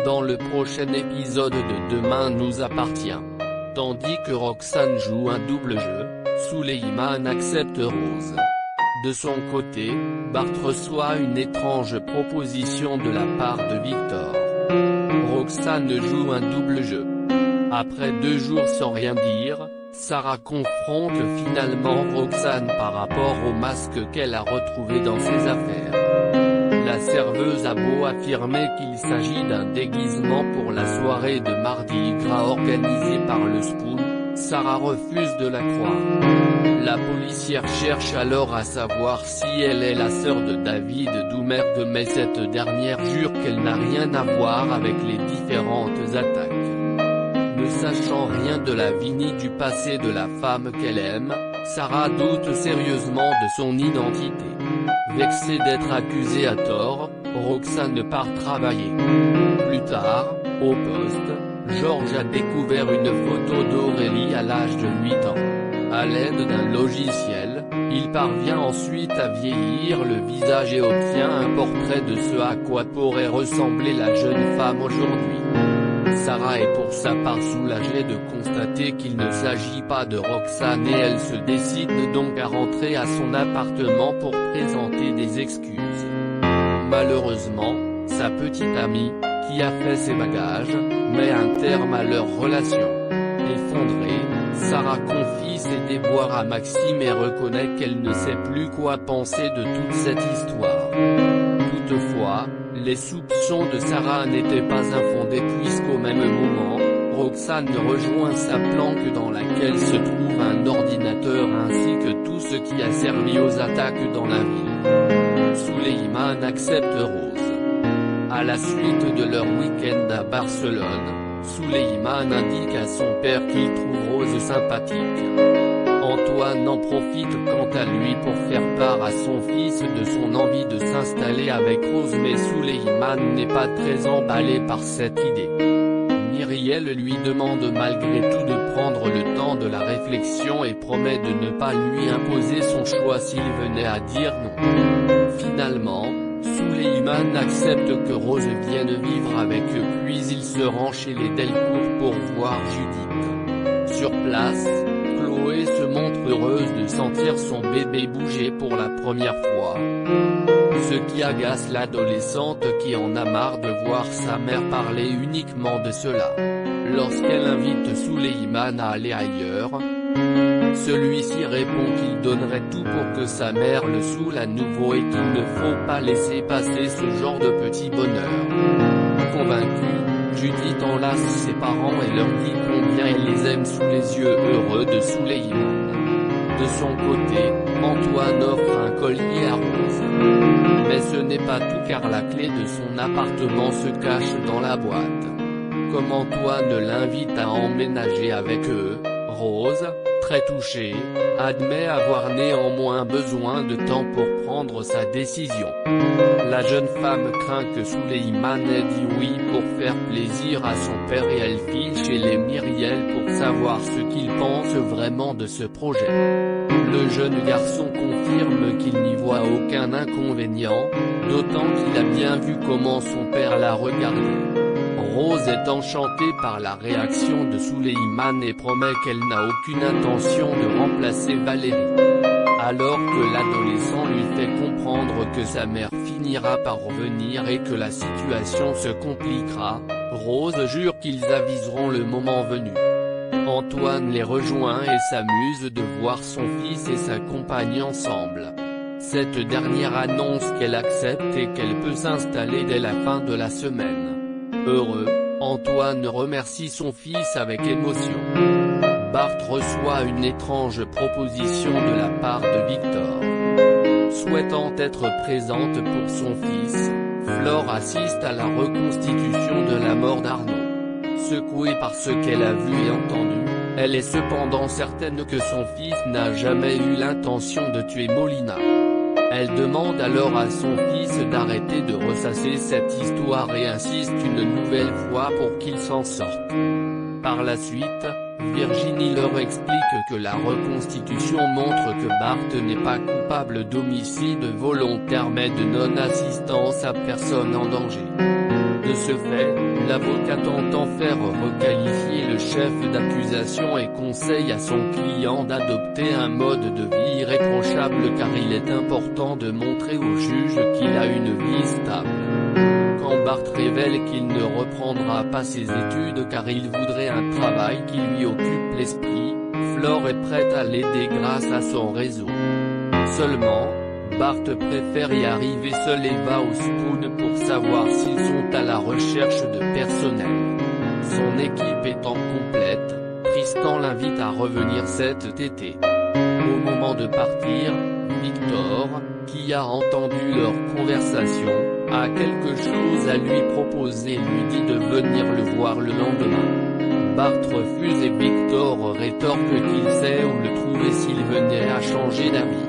dans le prochain épisode de Demain nous appartient. Tandis que Roxane joue un double jeu, Suleiman accepte Rose. De son côté, Bart reçoit une étrange proposition de la part de Victor. Roxane joue un double jeu. Après 2 jours sans rien dire, Sarah confronte finalement Roxane par rapport au masque qu'elle a retrouvé dans ses affaires. La serveuse a beau affirmer qu'il s'agit d'un déguisement pour la soirée de Mardi Gras organisée par le Spoon, Sarah refuse de la croire. La policière cherche alors à savoir si elle est la sœur de David Doumergue, mais cette dernière jure qu'elle n'a rien à voir avec les différentes attaques. Ne sachant rien de la vie ni du passé de la femme qu'elle aime, Sarah doute sérieusement de son identité. Vexée d'être accusée à tort, Roxane part travailler. Plus tard, au poste, George a découvert une photo d'Aurélie à l'âge de 8 ans. À l'aide d'un logiciel, il parvient ensuite à vieillir le visage et obtient un portrait de ce à quoi pourrait ressembler la jeune femme aujourd'hui. Sarah est pour sa part soulagée de constater qu'il ne s'agit pas de Roxane et elle se décide donc à rentrer à son appartement pour présenter des excuses. Malheureusement, sa petite amie, qui a fait ses bagages, met un terme à leur relation. Effondrée, Sarah confie ses déboires à Maxime et reconnaît qu'elle ne sait plus quoi penser de toute cette histoire. Toutefois, les soupçons de Sarah n'étaient pas infondés puisqu'au même moment, Roxane rejoint sa planque dans laquelle se trouve un ordinateur ainsi que tout ce qui a servi aux attaques dans la ville. Suleiman accepte Rose. À la suite de leur week-end à Barcelone, Suleiman indique à son père qu'il trouve Rose sympathique. Antoine en profite quant à lui pour faire part à son fils de son envie de s'installer avec Rose, mais Suleiman n'est pas très emballé par cette idée. Myriel lui demande malgré tout de prendre le temps de la réflexion et promet de ne pas lui imposer son choix s'il venait à dire non. Finalement, Suleiman accepte que Rose vienne vivre avec eux puis il se rend chez les Delcourt pour voir Judith. Sur place, Chloé se montre heureuse de sentir son bébé bouger pour la première fois. Ce qui agace l'adolescente qui en a marre de voir sa mère parler uniquement de cela. Lorsqu'elle invite Suleiman à aller ailleurs, celui-ci répond qu'il donnerait tout pour que sa mère le saoule à nouveau et qu'il ne faut pas laisser passer ce genre de petit bonheur. Convaincue, Judith enlace ses parents et leur dit combien elle les aime sous les yeux heureux de Suleiman. De son côté, Antoine offre un collier à Rose. Mais ce n'est pas tout car la clé de son appartement se cache dans la boîte. Comme Antoine l'invite à emménager avec eux, Rose, très touchée, admet avoir néanmoins besoin de temps pour prendre sa décision. La jeune femme craint que Suleiman ait dit oui pour faire plaisir à son père et elle file chez les Myriel pour savoir ce qu'il pense vraiment de ce projet. Le jeune garçon confirme qu'il n'y voit aucun inconvénient, d'autant qu'il a bien vu comment son père l'a regardé. Rose est enchantée par la réaction de Suleiman et promet qu'elle n'a aucune intention de remplacer Valérie. Alors que l'adolescent lui fait comprendre que sa mère finira par revenir et que la situation se compliquera, Rose jure qu'ils aviseront le moment venu. Antoine les rejoint et s'amuse de voir son fils et sa compagne ensemble. Cette dernière annonce qu'elle accepte et qu'elle peut s'installer dès la fin de la semaine. Heureux, Antoine remercie son fils avec émotion. Bart reçoit une étrange proposition de la part de Victor. Souhaitant être présente pour son fils, Flore assiste à la reconstitution de la mort d'Arnaud. Secouée par ce qu'elle a vu et entendu, elle est cependant certaine que son fils n'a jamais eu l'intention de tuer Molina. Elle demande alors à son fils d'arrêter de ressasser cette histoire et insiste une nouvelle fois pour qu'il s'en sorte. Par la suite, Virginie leur explique que la reconstitution montre que Bart n'est pas coupable d'homicide volontaire mais de non-assistance à personne en danger. De ce fait, l'avocat entend faire requalifier le chef d'accusation et conseille à son client d'adopter un mode de vie irréprochable car il est important de montrer au juge qu'il a une vie stable. Quand Bart révèle qu'il ne reprendra pas ses études car il voudrait un travail qui lui occupe l'esprit, Flore est prête à l'aider grâce à son réseau. Seulement, Bart préfère y arriver seul et va au Spoon pour savoir s'ils sont à la recherche de personnel. Son équipe étant complète, Tristan l'invite à revenir cet été. Au moment de partir, Victor, qui a entendu leur conversation, a quelque chose à lui proposer et lui dit de venir le voir le lendemain. Bart refuse et Victor rétorque qu'il sait où le trouver s'il venait à changer d'avis.